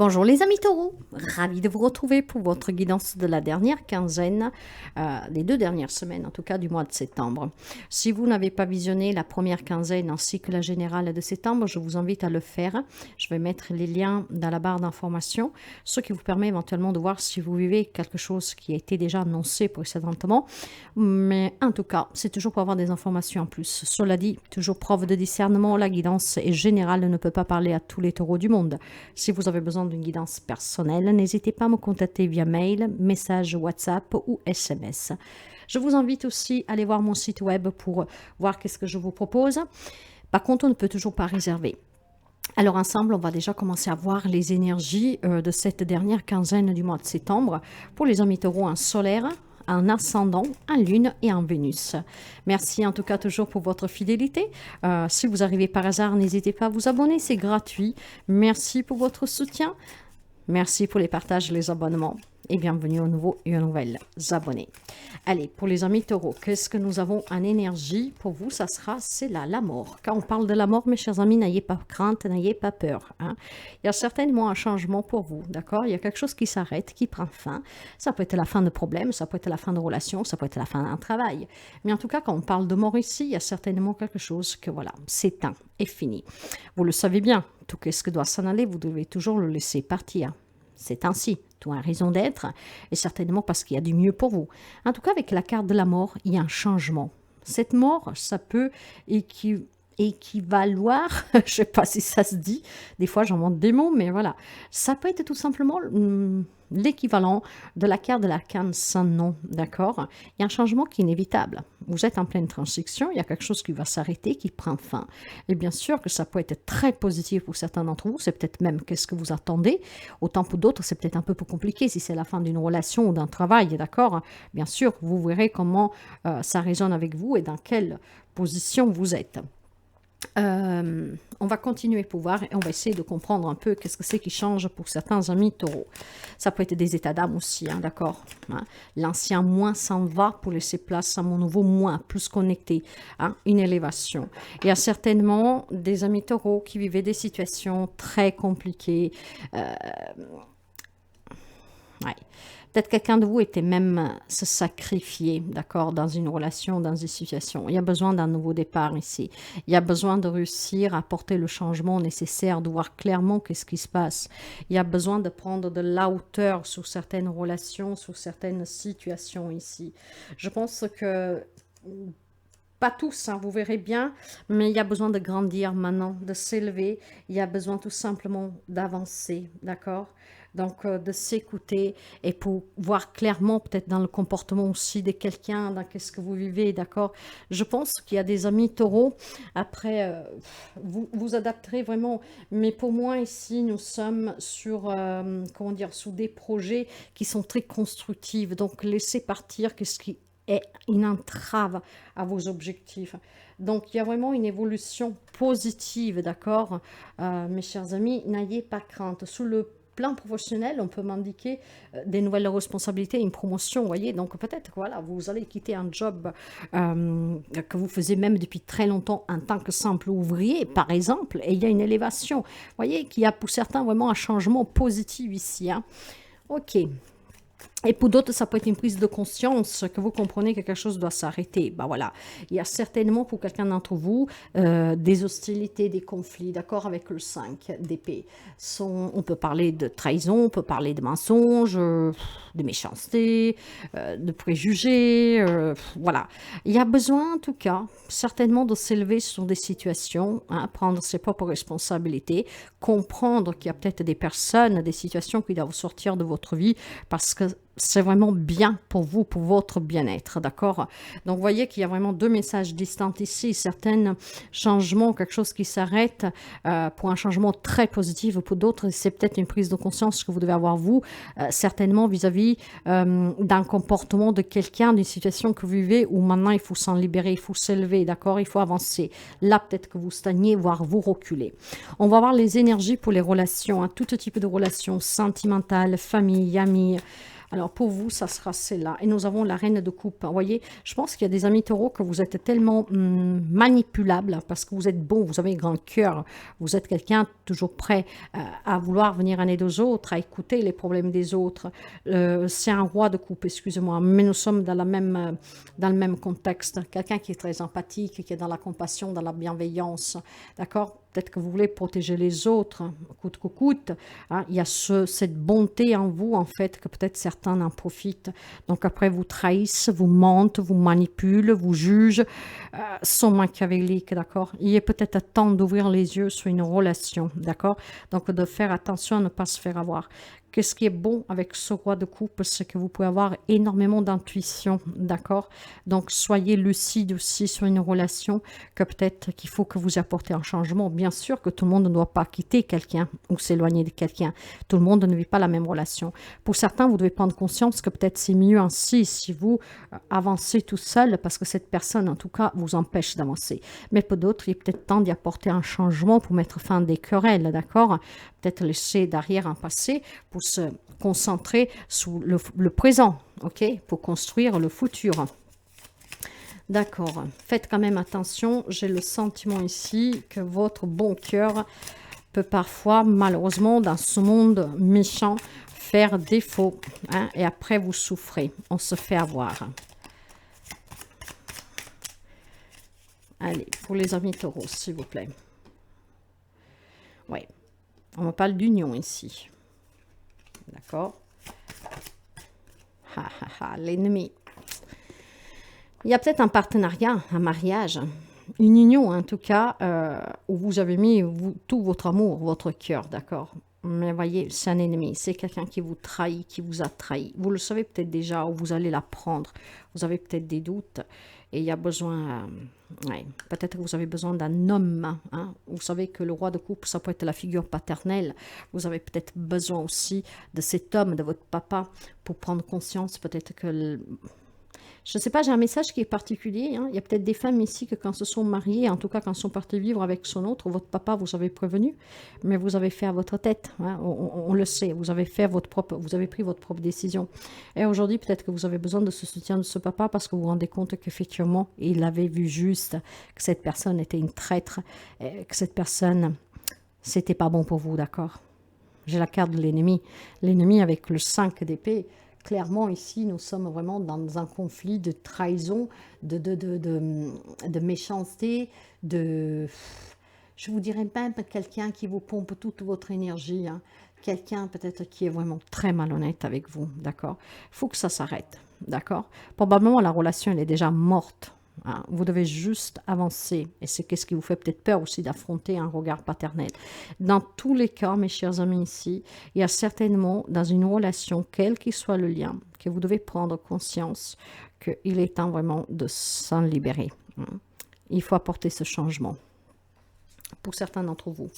Bonjour les amis taureaux, ravi de vous retrouver pour votre guidance de la dernière quinzaine, des 2 dernières semaines en tout cas du mois de septembre. Si vous n'avez pas visionné la première quinzaine ainsi que la générale de septembre, je vous invite à le faire. Je vais mettre les liens dans la barre d'information, ce qui vous permet éventuellement de voir si vous vivez quelque chose qui a été déjà annoncé précédemment. Mais en tout cas, c'est toujours pour avoir des informations en plus. Cela dit, toujours preuve de discernement, la guidance est générale, ne peut pas parler à tous les taureaux du monde. Si vous avez besoin d'une guidance personnelle, n'hésitez pas à me contacter via mail, message WhatsApp ou SMS. Je vous invite aussi à aller voir mon site web pour voir qu'est-ce que je vous propose. Par contre, on ne peut toujours pas réserver. Alors ensemble, on va déjà commencer à voir les énergies de cette dernière quinzaine du mois de septembre pour les amis taureaux en solaire, en ascendant, en lune et en Vénus. Merci en tout cas toujours pour votre fidélité. Si vous arrivez par hasard, n'hésitez pas à vous abonner, c'est gratuit. Merci pour votre soutien. Merci pour les partages et les abonnements. Et bienvenue aux nouveaux et aux nouvelles abonnés. Allez, pour les amis taureaux, qu'est-ce que nous avons en énergie pour vous? C'est la mort. Quand on parle de la mort, mes chers amis, n'ayez pas crainte, n'ayez pas peur. Il y a certainement un changement pour vous, d'accord? Il y a quelque chose qui s'arrête, qui prend fin. Ça peut être la fin de problèmes, ça peut être la fin de relations, ça peut être la fin d'un travail. Mais en tout cas, quand on parle de mort ici, il y a certainement quelque chose que voilà, s'éteint et fini. Vous le savez bien, tout ce que doit s'en aller, vous devez toujours le laisser partir. C'est ainsi, tout a raison d'être, et certainement parce qu'il y a du mieux pour vous. En tout cas, avec la carte de la mort, il y a un changement. Cette mort, ça peut équivaloir, je ne sais pas si ça se dit, des fois j'invente des mots, mais voilà, ça peut être tout simplement l'équivalent de la carte de l'arcane sans nom, d'accord? Il y a un changement qui est inévitable. Vous êtes en pleine transition, il y a quelque chose qui va s'arrêter, qui prend fin. Et bien sûr que ça peut être très positif pour certains d'entre vous, c'est peut-être même qu'est-ce que vous attendez. Autant pour d'autres, c'est peut-être un peu plus compliqué si c'est la fin d'une relation ou d'un travail, d'accord? Bien sûr, vous verrez comment ça résonne avec vous et dans quelle position vous êtes. On va continuer pour voir et on va essayer de comprendre un peu qu'est-ce que c'est qui change pour certains amis taureaux. Ça peut être des états d'âme aussi, d'accord? L'ancien moins s'en va pour laisser place à mon nouveau moins, plus connecté, une élévation. Il y a certainement des amis taureaux qui vivaient des situations très compliquées. Peut-être quelqu'un de vous était même se sacrifier, d'accord, dans une relation, dans une situation. Il y a besoin d'un nouveau départ ici. Il y a besoin de réussir à apporter le changement nécessaire, de voir clairement qu'est-ce qui se passe. Il y a besoin de prendre de la hauteur sur certaines relations, sur certaines situations ici. Je pense que pas tous, vous verrez bien, mais il y a besoin de grandir maintenant, de s'élever. Il y a besoin tout simplement d'avancer, d'accord? Donc, de s'écouter et pour voir clairement, peut-être dans le comportement aussi de quelqu'un, dans qu'est-ce que vous vivez, d'accord? Je pense qu'il y a des amis taureaux. Après, vous adapterez vraiment. Mais pour moi, ici, nous sommes sur, comment dire, sur des projets qui sont très constructifs. Donc, laissez partir qu'est-ce qui est une entrave à vos objectifs. Donc, il y a vraiment une évolution positive, d'accord? Mes chers amis, n'ayez pas crainte. Sous le plan professionnel, on peut m'indiquer des nouvelles responsabilités, une promotion, vous voyez. Donc, peut-être, voilà, vous allez quitter un job que vous faisiez même depuis très longtemps en tant que simple ouvrier, par exemple, et il y a une élévation. Vous voyez qu'il y a pour certains vraiment un changement positif ici. Ok. Et pour d'autres, ça peut être une prise de conscience que vous comprenez que quelque chose doit s'arrêter. Ben voilà, il y a certainement pour quelqu'un d'entre vous des hostilités, des conflits, d'accord, avec le 5 d'épée. On peut parler de trahison, on peut parler de mensonges, de méchanceté, de préjugés, voilà. Il y a besoin en tout cas, certainement de s'élever sur des situations, prendre ses propres responsabilités, comprendre qu'il y a peut-être des personnes, des situations qui doivent sortir de votre vie parce que c'est vraiment bien pour vous, pour votre bien-être, d'accord? Donc, vous voyez qu'il y a vraiment deux messages distants ici. Certains changements, quelque chose qui s'arrête pour un changement très positif. Pour d'autres, c'est peut-être une prise de conscience que vous devez avoir, vous, certainement vis-à-vis d'un comportement de quelqu'un, d'une situation que vous vivez où maintenant, il faut s'en libérer, il faut s'élever, d'accord? Il faut avancer. Là, peut-être que vous stagnez, voire vous reculez. On va voir les énergies pour les relations, tout type de relations sentimentales, famille, amis, Alors pour vous, ça sera celle-là. Et nous avons la reine de coupe. Vous voyez, je pense qu'il y a des amis taureaux que vous êtes tellement manipulables parce que vous êtes bon, vous avez un grand cœur. Vous êtes quelqu'un toujours prêt à vouloir venir en aide aux autres, à écouter les problèmes des autres. C'est un roi de coupe, excusez-moi, mais nous sommes dans le même contexte. Quelqu'un qui est très empathique, qui est dans la compassion, dans la bienveillance. D'accord? Peut-être que vous voulez protéger les autres, coûte que coûte. Hein. Il y a cette bonté en vous, en fait, que peut-être certains en profitent. Donc après, vous trahissent, vous mentent, vous manipulent, vous jugent, sont machiavéliques, d'accord? Il est peut-être temps d'ouvrir les yeux sur une relation, d'accord? Donc de faire attention à ne pas se faire avoir. Qu'est-ce qui est bon avec ce roi de coupe, c'est que vous pouvez avoir énormément d'intuition, d'accord? Donc, soyez lucide aussi sur une relation que peut-être qu'il faut que vous apportez un changement. Bien sûr que tout le monde ne doit pas quitter quelqu'un ou s'éloigner de quelqu'un. Tout le monde ne vit pas la même relation. Pour certains, vous devez prendre conscience que peut-être c'est mieux ainsi si vous avancez tout seul parce que cette personne, en tout cas, vous empêche d'avancer. Mais pour d'autres, il est peut-être temps d'y apporter un changement pour mettre fin à des querelles, d'accord? Peut-être laisser derrière un passé pour se concentrer sur le présent, ok, pour construire le futur. D'accord, faites quand même attention, j'ai le sentiment ici que votre bon cœur peut parfois, malheureusement, dans ce monde méchant, faire défaut, hein, et après vous souffrez, on se fait avoir. Allez, pour les amis taureaux, s'il vous plaît. Oui, on me parle d'union ici. D'accord. L'ennemi. Il y a peut-être un partenariat, un mariage, une union en tout cas, où vous avez mis tout votre amour, votre cœur, d'accord. Mais voyez, c'est un ennemi, c'est quelqu'un qui vous trahit, qui vous a trahi. Vous le savez peut-être déjà, ou vous allez l'apprendre. Vous avez peut-être des doutes et il y a besoin, ouais, peut-être que vous avez besoin d'un homme. Hein. Vous savez que le roi de coupe, ça peut être la figure paternelle. Vous avez peut-être besoin aussi de cet homme, de votre papa, pour prendre conscience peut-être que... Je ne sais pas, j'ai un message qui est particulier. Hein. Il y a peut-être des femmes ici que quand se sont mariées, en tout cas quand elles sont parties vivre avec son autre, votre papa vous avez prévenu, mais vous avez fait à votre tête. Hein. On le sait, vous avez pris votre propre décision. Et aujourd'hui, peut-être que vous avez besoin de ce soutien de ce papa parce que vous vous rendez compte qu'effectivement, il avait vu juste que cette personne était une traître, que cette personne, c'était pas bon pour vous, d'accord? J'ai la carte de l'ennemi. L'ennemi avec le 5 d'épée. Clairement, ici, nous sommes vraiment dans un conflit de trahison, de méchanceté, je vous dirais même quelqu'un qui vous pompe toute votre énergie, hein. Quelqu'un peut-être qui est vraiment très malhonnête avec vous, d'accord? Il faut que ça s'arrête, d'accord? Probablement, la relation, elle est déjà morte. Hein. Vous devez juste avancer. Et c'est qu'est-ce qui vous fait peut-être peur aussi d'affronter un regard paternel. Dans tous les cas, mes chers amis ici, il y a certainement dans une relation, quel qu'il soit le lien, que vous devez prendre conscience qu'il est temps vraiment de s'en libérer. Hein. Il faut apporter ce changement. Pour certains d'entre vous.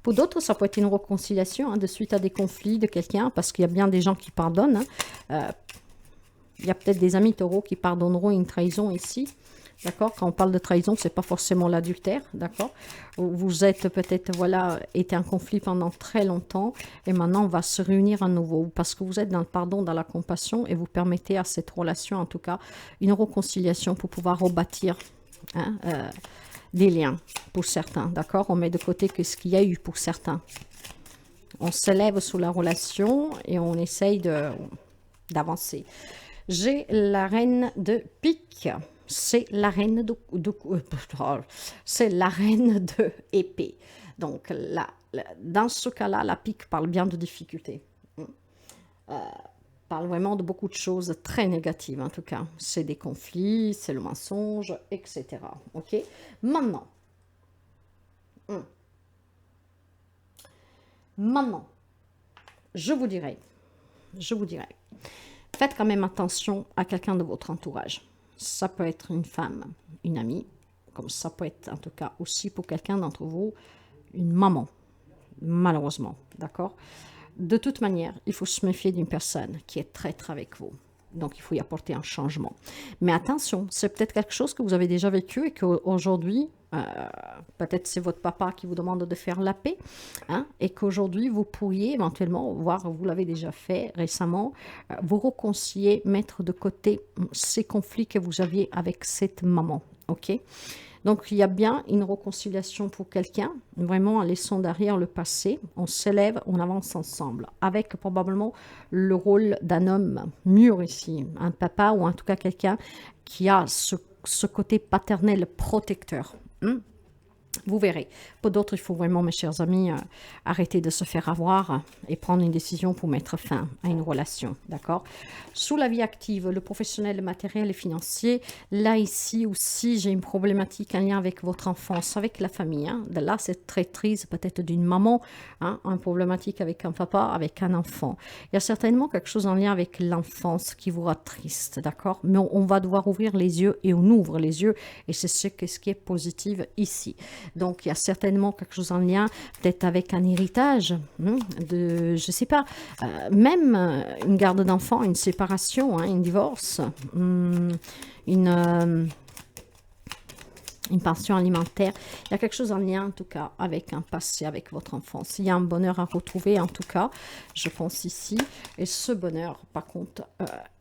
Pour d'autres, ça peut être une réconciliation hein, de suite à des conflits de quelqu'un, parce qu'il y a bien des gens qui pardonnent. Hein. Il y a peut-être des amis taureaux qui pardonneront une trahison ici. D'accord? Quand on parle de trahison, ce n'est pas forcément l'adultère. D'accord? Vous êtes peut-être, voilà, été en conflit pendant très longtemps et maintenant on va se réunir à nouveau parce que vous êtes dans le pardon, dans la compassion et vous permettez à cette relation, en tout cas, une réconciliation pour pouvoir rebâtir hein, des liens pour certains. D'accord? On met de côté ce qu'il y a eu pour certains. On s'élève sous la relation et on essaye d'avancer. J'ai la reine de pique. C'est la reine c'est la reine de épée. Donc, dans ce cas-là, la pique parle bien de difficultés. Parle vraiment de beaucoup de choses très négatives, en tout cas. C'est des conflits, c'est le mensonge, etc. OK? Maintenant, je vous dirais, faites quand même attention à quelqu'un de votre entourage. Ça peut être une femme, une amie, comme ça peut être en tout cas aussi pour quelqu'un d'entre vous, une maman, malheureusement, d'accord? De toute manière, il faut se méfier d'une personne qui est traître avec vous, Donc, il faut y apporter un changement. Mais attention, c'est peut-être quelque chose que vous avez déjà vécu et qu'aujourd'hui, peut-être c'est votre papa qui vous demande de faire la paix, hein, et qu'aujourd'hui, vous pourriez éventuellement, voire vous l'avez déjà fait récemment, vous réconcilier, mettre de côté ces conflits que vous aviez avec cette maman. OK? Donc, il y a bien une réconciliation pour quelqu'un, vraiment en laissant derrière le passé, on s'élève, on avance ensemble, avec probablement le rôle d'un homme mûr ici, un papa ou en tout cas quelqu'un qui a ce côté paternel protecteur. Vous verrez. Pour d'autres, il faut vraiment, mes chers amis, arrêter de se faire avoir et prendre une décision pour mettre fin à une relation. D'accord? Sous la vie active, le professionnel, le matériel et financier, là, ici aussi, j'ai une problématique en lien avec votre enfance, avec la famille. Hein. De là, cette traîtrise peut-être d'une maman, hein, une problématique avec un papa, avec un enfant. Il y a certainement quelque chose en lien avec l'enfance qui vous rend triste. D'accord? Mais on va devoir ouvrir les yeux et on ouvre les yeux et c'est ce qui est positif ici. Donc, il y a certainement quelque chose en lien, peut-être avec un héritage, de, je ne sais pas, même une garde d'enfants, une séparation, un divorce, une pension alimentaire. Il y a quelque chose en lien, en tout cas, avec un passé, avec votre enfance. Il y a un bonheur à retrouver, en tout cas, je pense ici. Et ce bonheur, par contre,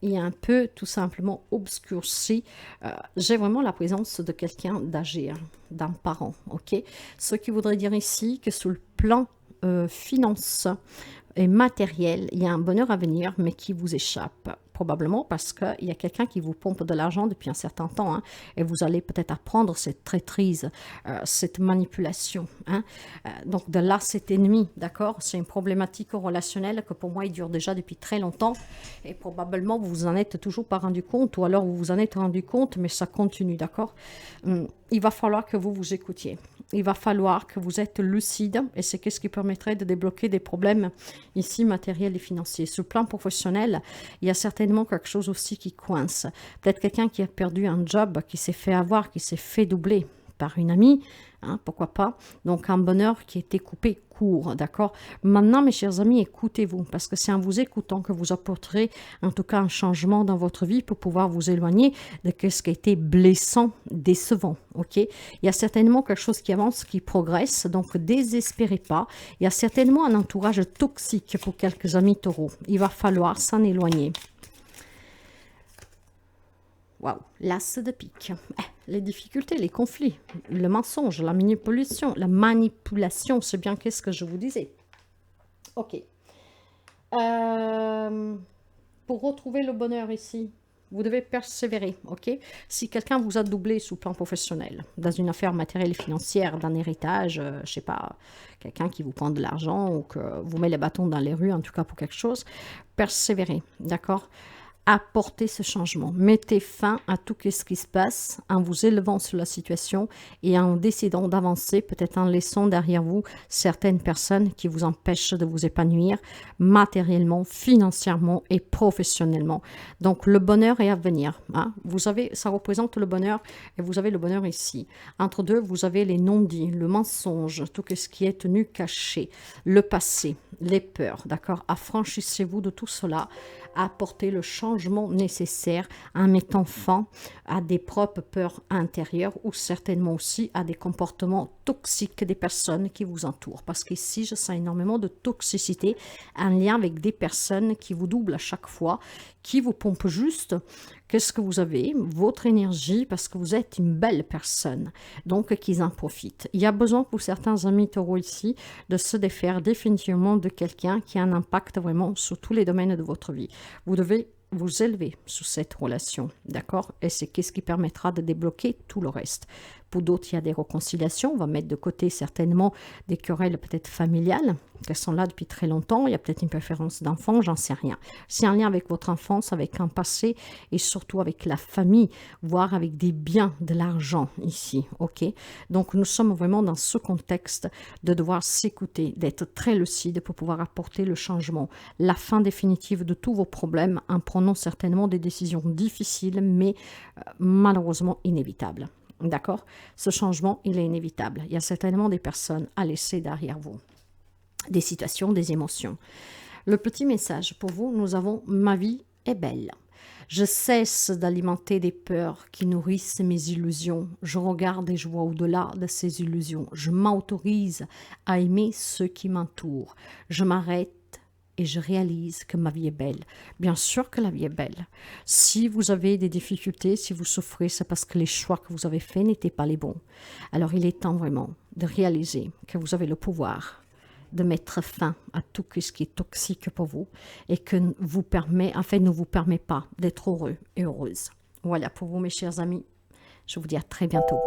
il est un peu, tout simplement, obscurci. J'ai vraiment la présence de quelqu'un d'âgé, hein, d'un parent, ok? Ce qui voudrait dire ici que sous le plan finance et matériel, il y a un bonheur à venir, mais qui vous échappe. Probablement parce qu'il y a quelqu'un qui vous pompe de l'argent depuis un certain temps, hein, et vous allez peut-être apprendre cette traîtrise, cette manipulation. Hein. Donc de là, cet ennemi, d'accord? C'est une problématique relationnelle que pour moi, il dure déjà depuis très longtemps, et probablement vous vous en êtes toujours pas rendu compte, ou alors vous vous en êtes rendu compte, mais ça continue, d'accord? Il va falloir que vous vous écoutiez. Il va falloir que vous êtes lucide, et c'est ce qui permettrait de débloquer des problèmes ici matériels et financiers. Sur le plan professionnel, il y a certainement quelque chose aussi qui coince. Peut-être quelqu'un qui a perdu un job, qui s'est fait avoir, qui s'est fait doubler par une amie, hein, pourquoi pas. Donc un bonheur qui a été coupé court, d'accord? Maintenant, mes chers amis, écoutez-vous, parce que c'est en vous écoutant que vous apporterez en tout cas un changement dans votre vie pour pouvoir vous éloigner de ce qui a été blessant, décevant, ok? Il y a certainement quelque chose qui avance, qui progresse, donc désespérez pas. Il y a certainement un entourage toxique pour quelques amis taureaux. Il va falloir s'en éloigner. Waouh, l'as de pique. Les difficultés, les conflits, le mensonge, la manipulation, c'est bien qu'est-ce que je vous disais. Ok. Pour retrouver le bonheur ici, vous devez persévérer, ok? Si quelqu'un vous a doublé sous le plan professionnel, dans une affaire matérielle et financière, d'un héritage, je sais pas, quelqu'un qui vous prend de l'argent ou que vous met les bâtons dans les rues, en tout cas pour quelque chose, persévérez, d'accord? Apportez ce changement. Mettez fin à tout ce qui se passe en vous élevant sur la situation et en décidant d'avancer, peut-être en laissant derrière vous certaines personnes qui vous empêchent de vous épanouir matériellement, financièrement et professionnellement. Donc, le bonheur est à venir. Hein. Vous avez, ça représente le bonheur et vous avez le bonheur ici. Entre deux, vous avez les non-dits, le mensonge, tout ce qui est tenu caché, le passé, les peurs. D'accord? Affranchissez-vous de tout cela. Apporter le changement nécessaire en mettant fin à des propres peurs intérieures ou certainement aussi à des comportements toxiques des personnes qui vous entourent. Parce qu'ici, je sens énormément de toxicité en lien avec des personnes qui vous doublent à chaque fois, qui vous pompent juste qu'est-ce que vous avez, votre énergie, parce que vous êtes une belle personne, donc qu'ils en profitent. Il y a besoin pour certains amis taureaux ici de se défaire définitivement de quelqu'un qui a un impact vraiment sur tous les domaines de votre vie. Vous devez vous élever sous cette relation, d'accord? Et c'est ce qui permettra de débloquer tout le reste. Pour d'autres, il y a des réconciliations. On va mettre de côté certainement des querelles peut-être familiales, qu'elles sont là depuis très longtemps. Il y a peut-être une préférence d'enfant, j'en sais rien. C'est en lien avec votre enfance, avec un passé et surtout avec la famille, voire avec des biens, de l'argent ici, ok? Donc, nous sommes vraiment dans ce contexte de devoir s'écouter, d'être très lucide pour pouvoir apporter le changement, la fin définitive de tous vos problèmes en prenant certainement des décisions difficiles, mais malheureusement inévitables. D'accord? Ce changement, il est inévitable. Il y a certainement des personnes à laisser derrière vous. Des situations, des émotions. Le petit message pour vous, nous avons « Ma vie est belle ». Je cesse d'alimenter des peurs qui nourrissent mes illusions. Je regarde et je vois au-delà de ces illusions. Je m'autorise à aimer ceux qui m'entourent. Je m'arrête et je réalise que ma vie est belle. Bien sûr que la vie est belle. Si vous avez des difficultés, si vous souffrez, c'est parce que les choix que vous avez faits n'étaient pas les bons. Alors il est temps vraiment de réaliser que vous avez le pouvoir de mettre fin à tout ce qui est toxique pour vous et que vous permet, en fait, ne vous permet pas d'être heureux et heureuse. Voilà pour vous, mes chers amis. Je vous dis à très bientôt.